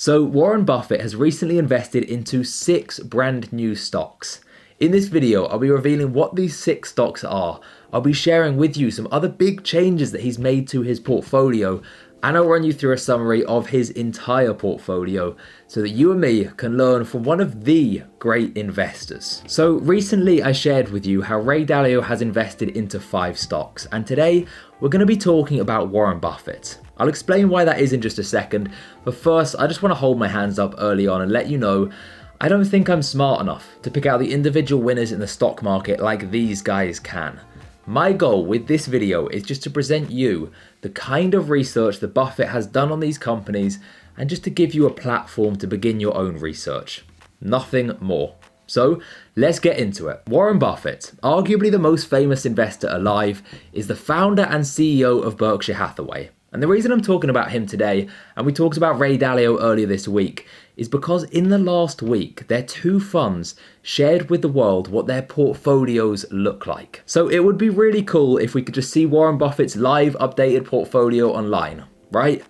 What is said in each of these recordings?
So Warren Buffett has recently invested into 6 brand new stocks. In this video, I'll be revealing what these 6 stocks are. I'll be sharing with you some other big changes that he's made to his portfolio, and I'll run you through a summary of his entire portfolio so that you and me can learn from one of the great investors. So recently I shared with you how Ray Dalio has invested into 5 stocks, and today we're going to be talking about Warren Buffett. I'll explain why that is in just a second, but first I just want to hold my hands up early on and let you know I don't think I'm smart enough to pick out the individual winners in the stock market like these guys can. My goal with this video is just to present you the kind of research that Buffett has done on these companies and just to give you a platform to begin your own research. Nothing more. So let's get into it. Warren Buffett, arguably the most famous investor alive, is the founder and CEO of Berkshire Hathaway. And the reason I'm talking about him today, and we talked about Ray Dalio earlier this week, is because in the last week, their 2 funds shared with the world what their portfolios look like. So it would be really cool if we could just see Warren Buffett's live updated portfolio online, right?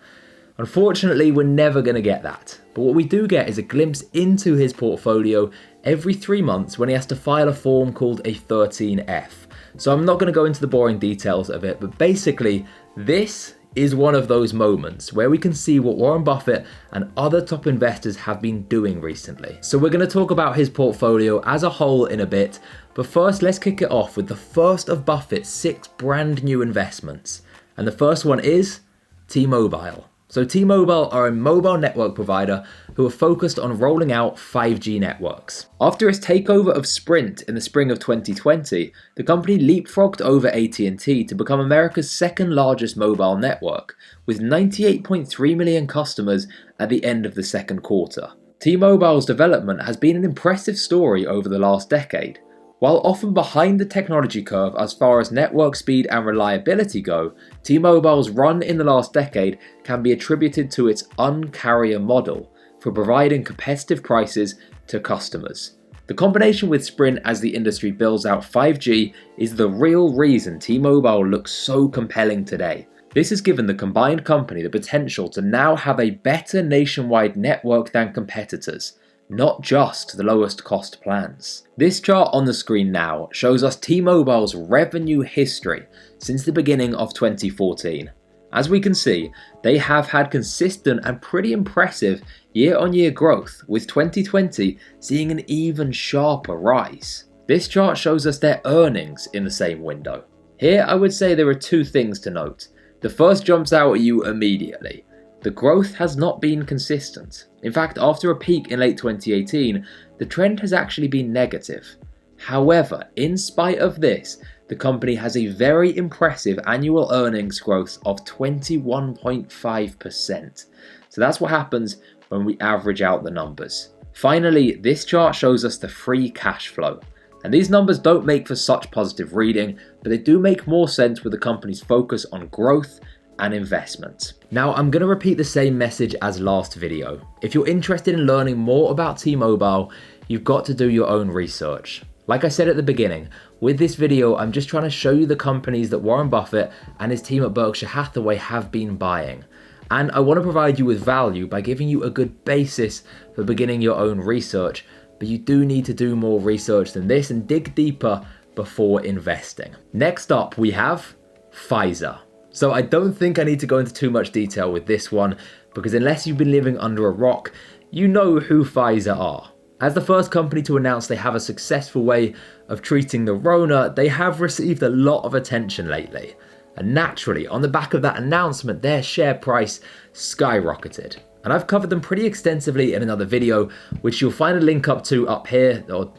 Unfortunately, we're never going to get that. But what we do get is a glimpse into his portfolio every 3 months when he has to file a form called a 13F. So I'm not going to go into the boring details of it, but basically this is one of those moments where we can see what Warren Buffett and other top investors have been doing recently. So we're going to talk about his portfolio as a whole in a bit, but first let's kick it off with the first of Buffett's 6 brand new investments. And the first one is T-Mobile. So T-Mobile are a mobile network provider who are focused on rolling out 5G networks. After its takeover of Sprint in the spring of 2020, the company leapfrogged over AT&T to become America's second largest mobile network, with 98.3 million customers at the end of the second quarter. T-Mobile's development has been an impressive story over the last decade. While often behind the technology curve as far as network speed and reliability go, T-Mobile's run in the last decade can be attributed to its Un-carrier model for providing competitive prices to customers. The combination with Sprint as the industry builds out 5G is the real reason T-Mobile looks so compelling today. This has given the combined company the potential to now have a better nationwide network than competitors, not just the lowest cost plans. This chart on the screen now shows us T-Mobile's revenue history since the beginning of 2014. As we can see, they have had consistent and pretty impressive year-on-year growth, with 2020 seeing an even sharper rise. This chart shows us their earnings in the same window. Here I would say there are 2 things to note. The first jumps out at you immediately. The growth has not been consistent. In fact, after a peak in late 2018, the trend has actually been negative. However, in spite of this, the company has a very impressive annual earnings growth of 21.5%. So that's what happens when we average out the numbers. Finally, this chart shows us the free cash flow. And these numbers don't make for such positive reading, but they do make more sense with the company's focus on growth and investment. Now I'm going to repeat the same message as last video. If you're interested in learning more about T-Mobile, you've got to do your own research. Like I said at the beginning, with this video I'm just trying to show you the companies that Warren Buffett and his team at Berkshire Hathaway have been buying. And I want to provide you with value by giving you a good basis for beginning your own research, but you do need to do more research than this and dig deeper before investing. Next up we have Pfizer. So I don't think I need to go into too much detail with this one, because unless you've been living under a rock, you know who Pfizer are. As the first company to announce they have a successful way of treating the Rona, they have received a lot of attention lately. And naturally, on the back of that announcement, their share price skyrocketed. And I've covered them pretty extensively in another video, which you'll find a link up to up here, or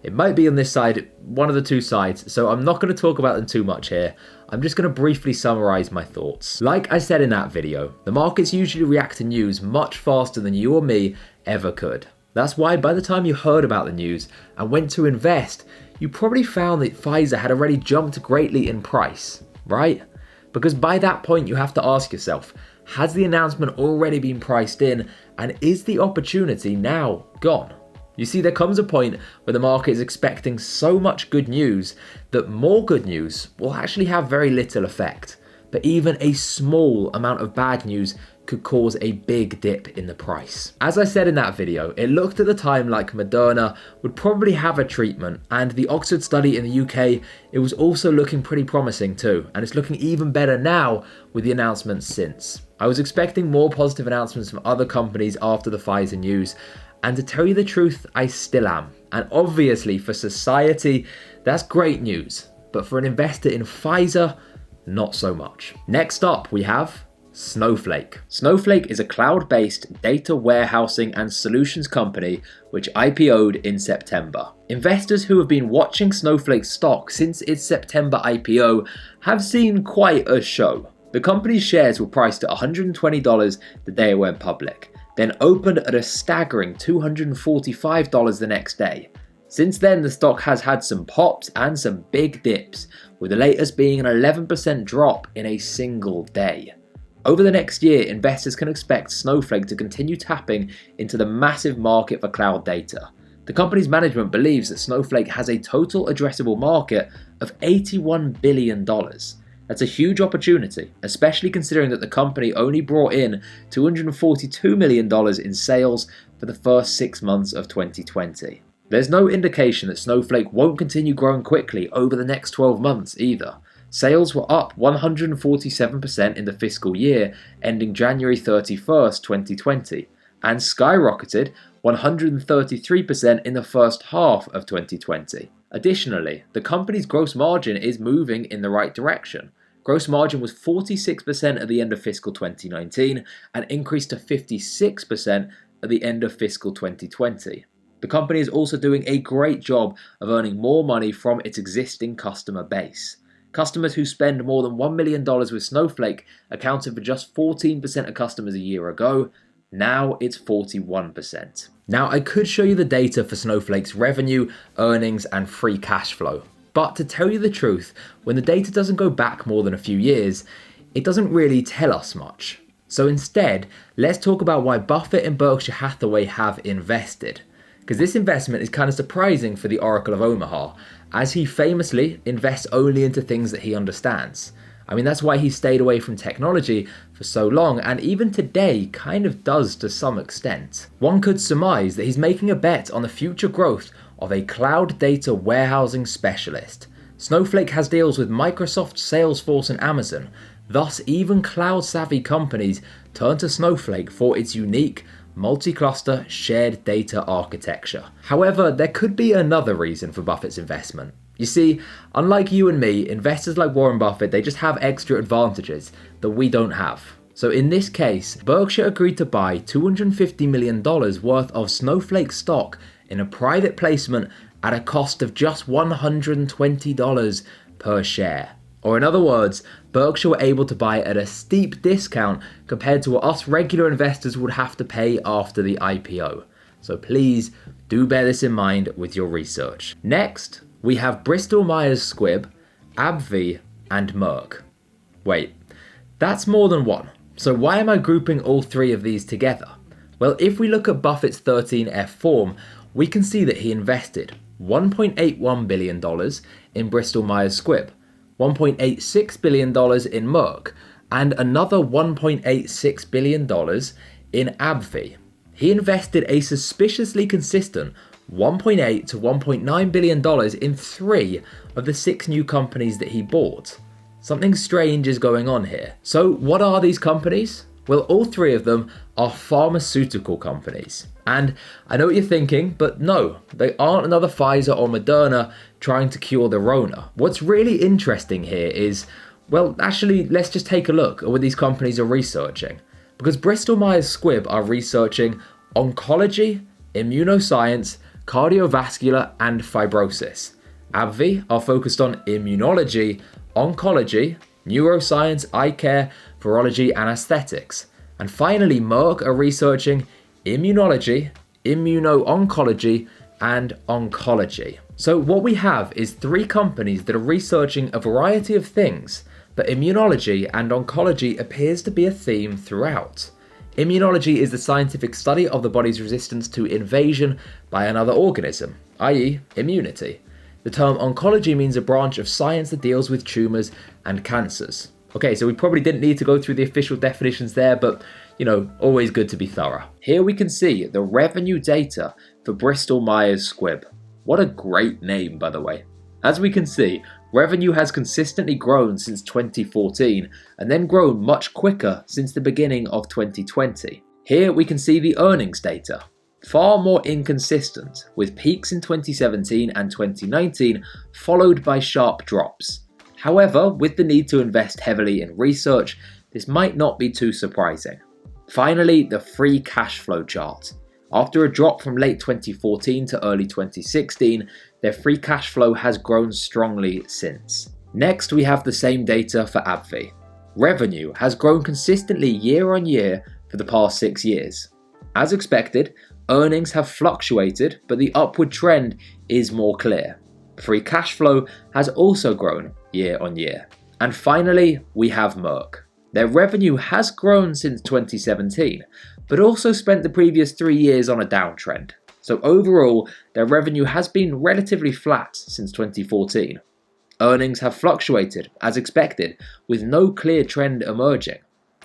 it might be on this side, one of the 2 sides, so I'm not going to talk about them too much here. I'm just going to briefly summarize my thoughts. Like I said in that video, the markets usually react to news much faster than you or me ever could. That's why by the time you heard about the news and went to invest, you probably found that Pfizer had already jumped greatly in price, right? Because by that point you have to ask yourself, has the announcement already been priced in, and is the opportunity now gone? You see, there comes a point where the market is expecting so much good news that more good news will actually have very little effect. But even a small amount of bad news could cause a big dip in the price. As I said in that video, it looked at the time like Moderna would probably have a treatment, and the Oxford study in the UK, it was also looking pretty promising too, and it's looking even better now with the announcements since. I was expecting more positive announcements from other companies after the Pfizer news, and to tell you the truth, I still am. And obviously for society, that's great news, but for an investor in Pfizer, not so much. Next up, we have Snowflake. Snowflake is a cloud-based data warehousing and solutions company which IPO'd in September. Investors who have been watching Snowflake stock since its September IPO have seen quite a show. The company's shares were priced at $120 the day it went public, then opened at a staggering $245 the next day. Since then, the stock has had some pops and some big dips, with the latest being an 11% drop in a single day. Over the next year, investors can expect Snowflake to continue tapping into the massive market for cloud data. The company's management believes that Snowflake has a total addressable market of $81 billion. That's a huge opportunity, especially considering that the company only brought in $242 million in sales for the first 6 months of 2020. There's no indication that Snowflake won't continue growing quickly over the next 12 months either. Sales were up 147% in the fiscal year ending January 31st, 2020, and skyrocketed 133% in the first half of 2020. Additionally, the company's gross margin is moving in the right direction. Gross margin was 46% at the end of fiscal 2019 and increased to 56% at the end of fiscal 2020. The company is also doing a great job of earning more money from its existing customer base. Customers who spend more than $1 million with Snowflake accounted for just 14% of customers a year ago. Now it's 41%. Now I could show you the data for Snowflake's revenue, earnings, and free cash flow. But to tell you the truth, when the data doesn't go back more than a few years, it doesn't really tell us much. So instead, let's talk about why Buffett and Berkshire Hathaway have invested. Because this investment is kind of surprising for the Oracle of Omaha, as he famously invests only into things that he understands. I mean, that's why he stayed away from technology for so long, and even today kind of does to some extent. One could surmise that he's making a bet on the future growth of a cloud data warehousing specialist. Snowflake has deals with Microsoft, Salesforce, and Amazon. Thus, even cloud-savvy companies turn to Snowflake for its unique multi-cluster shared data architecture. However, there could be another reason for Buffett's investment. You see, unlike you and me, investors like Warren Buffett, they just have extra advantages that we don't have. So in this case, Berkshire agreed to buy $250 million worth of Snowflake stock in a private placement at a cost of just $120 per share. Or in other words, Berkshire were able to buy at a steep discount compared to what us regular investors would have to pay after the IPO. So please do bear this in mind with your research. Next, we have BristolMyers Squibb, AbbVie, and Merck. Wait, that's more than one. So why am I grouping all three of these together? Well, if we look at Buffett's 13F form, we can see that he invested $1.81 billion in BristolMyers Squibb, $1.86 billion in Merck, and another $1.86 billion in AbbVie. He invested a suspiciously consistent $1.8 to $1.9 billion in 3 of the 6 new companies that he bought. Something strange is going on here. So what are these companies? Well, all 3 of them are pharmaceutical companies. And I know what you're thinking, but no, they aren't another Pfizer or Moderna trying to cure the Rona. What's really interesting here is, well, actually, let's just take a look at what these companies are researching. Because BristolMyers Squibb are researching oncology, immunoscience, cardiovascular, and fibrosis. AbbVie are focused on immunology, oncology, neuroscience, eye care, virology, and aesthetics. And finally, Merck are researching immunology, immuno-oncology, and oncology. So what we have is 3 companies that are researching a variety of things, but immunology and oncology appears to be a theme throughout. Immunology is the scientific study of the body's resistance to invasion by another organism, i.e. immunity. The term oncology means a branch of science that deals with tumours and cancers. Okay, so we probably didn't need to go through the official definitions there, but always good to be thorough. Here we can see the revenue data for BristolMyers Squibb. What a great name, by the way. As we can see, revenue has consistently grown since 2014 and then grown much quicker since the beginning of 2020. Here we can see the earnings data. Far more inconsistent, with peaks in 2017 and 2019 followed by sharp drops. However, with the need to invest heavily in research, this might not be too surprising. Finally, the free cash flow chart. After a drop from late 2014 to early 2016, their free cash flow has grown strongly since. Next, we have the same data for AbbVie. Revenue has grown consistently year on year for the past 6 years. As expected, earnings have fluctuated, but the upward trend is more clear. Free cash flow has also grown year on year. And finally, we have Merck. Their revenue has grown since 2017, but also spent the previous 3 years on a downtrend. So overall, their revenue has been relatively flat since 2014. Earnings have fluctuated, as expected, with no clear trend emerging.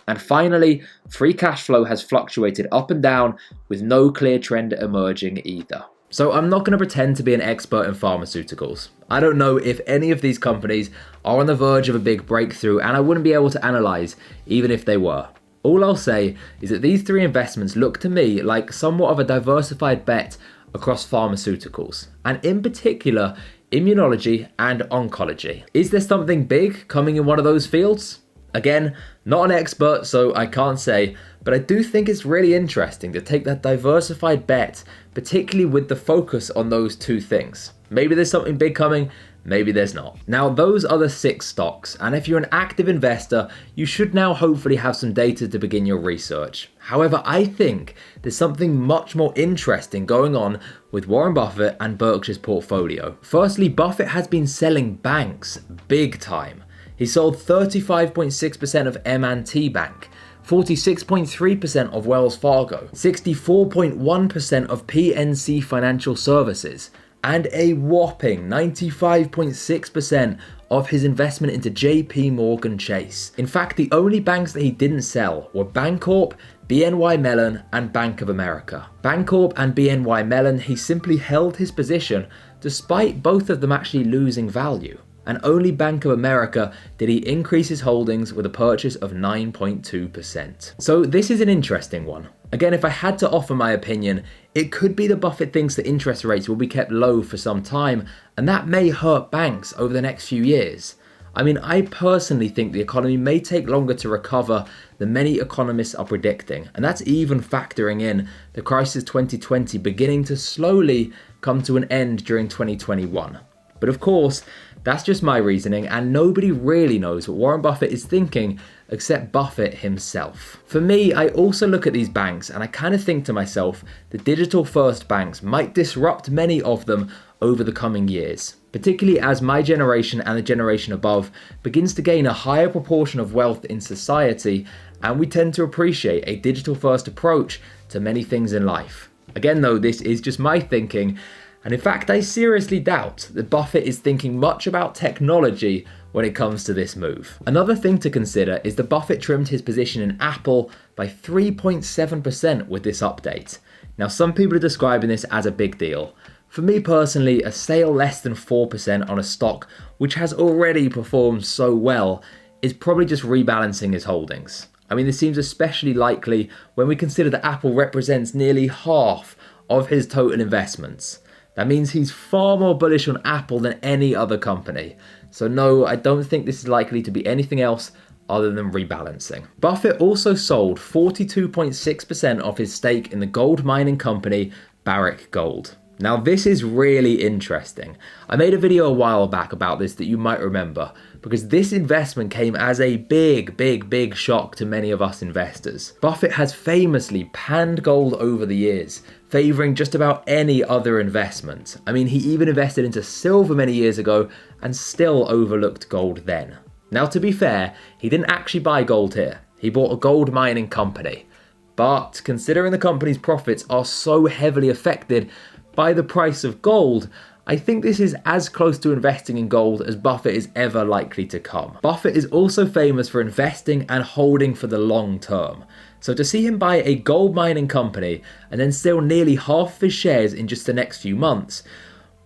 And finally, free cash flow has fluctuated up and down with no clear trend emerging either. So I'm not going to pretend to be an expert in pharmaceuticals. I don't know if any of these companies are on the verge of a big breakthrough, and I wouldn't be able to analyze even if they were. All I'll say is that these 3 investments look to me like somewhat of a diversified bet across pharmaceuticals, and in particular, immunology and oncology. Is there something big coming in one of those fields? Again, not an expert, so I can't say, but I do think it's really interesting to take that diversified bet, particularly with the focus on those 2 things. Maybe there's something big coming, maybe there's not. Now, those are the 6 stocks, and if you're an active investor, you should now hopefully have some data to begin your research. However, I think there's something much more interesting going on with Warren Buffett and Berkshire's portfolio. Firstly, Buffett has been selling banks big time. He sold 35.6% of M&T Bank, 46.3% of Wells Fargo, 64.1% of PNC Financial Services, and a whopping 95.6% of his investment into JP Morgan Chase. In fact, the only banks that he didn't sell were Bancorp, BNY Mellon, and Bank of America. Bancorp and BNY Mellon, he simply held his position despite both of them actually losing value. And only Bank of America did he increase his holdings with a purchase of 9.2%. So this is an interesting one. Again, if I had to offer my opinion, it could be that Buffett thinks that interest rates will be kept low for some time, and that may hurt banks over the next few years. I mean, I personally think the economy may take longer to recover than many economists are predicting, and that's even factoring in the crisis 2020 beginning to slowly come to an end during 2021. But of course, that's just my reasoning, and nobody really knows what Warren Buffett is thinking except Buffett himself. For me, I also look at these banks and I kind of think to myself, the digital first banks might disrupt many of them over the coming years, particularly as my generation and the generation above begins to gain a higher proportion of wealth in society, and we tend to appreciate a digital first approach to many things in life. Again though, this is just my thinking, and in fact I seriously doubt that Buffett is thinking much about technology when it comes to this move. Another thing to consider is that Buffett trimmed his position in Apple by 3.7% with this update. Now some people are describing this as a big deal. For me personally, a sale less than 4% on a stock which has already performed so well is probably just rebalancing his holdings. I mean, this seems especially likely when we consider that Apple represents nearly half of his total investments. That means he's far more bullish on Apple than any other company. So no, I don't think this is likely to be anything else other than rebalancing. Buffett also sold 42.6% of his stake in the gold mining company Barrick Gold. Now this is really interesting. I made a video a while back about this that you might remember, because this investment came as a big shock to many of us investors. Buffett has famously panned gold over the years, favoring just about any other investment. I mean, he even invested into silver many years ago and still overlooked gold then. Now to be fair, he didn't actually buy gold here. He bought a gold mining company. But considering the company's profits are so heavily affected by the price of gold, I think this is as close to investing in gold as Buffett is ever likely to come. Buffett is also famous for investing and holding for the long term. So to see him buy a gold mining company and then sell nearly half of his shares in just the next few months,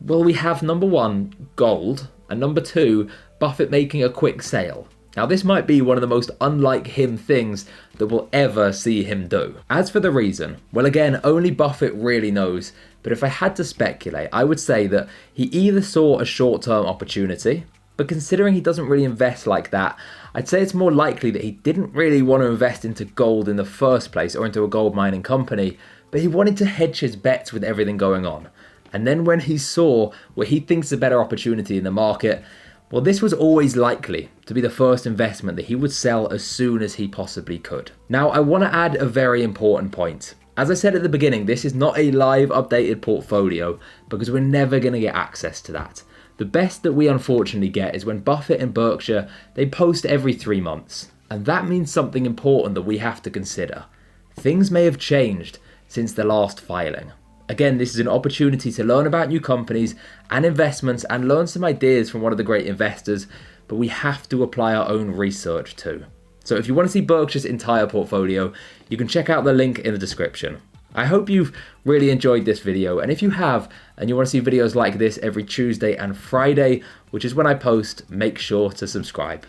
well, we have number one, gold, and number two, Buffett making a quick sale. Now this might be one of the most unlike him things that we'll ever see him do. As for the reason, well again, only Buffett really knows, but if I had to speculate, I would say that he either saw a short-term opportunity, but considering he doesn't really invest like that, I'd say it's more likely that he didn't really want to invest into gold in the first place or into a gold mining company, but he wanted to hedge his bets with everything going on. And then when he saw what he thinks is a better opportunity in the market, well, this was always likely to be the first investment that he would sell as soon as he possibly could. Now, I want to add a very important point. As I said at the beginning, this is not a live updated portfolio because we're never going to get access to that. The best that we unfortunately get is when Buffett and Berkshire, they post every 3 months. And that means something important that we have to consider. Things may have changed since the last filing. Again, this is an opportunity to learn about new companies and investments and learn some ideas from one of the great investors, but we have to apply our own research too. So if you want to see Berkshire's entire portfolio, you can check out the link in the description. I hope you've really enjoyed this video, and if you have, and you want to see videos like this every Tuesday and Friday, which is when I post, make sure to subscribe.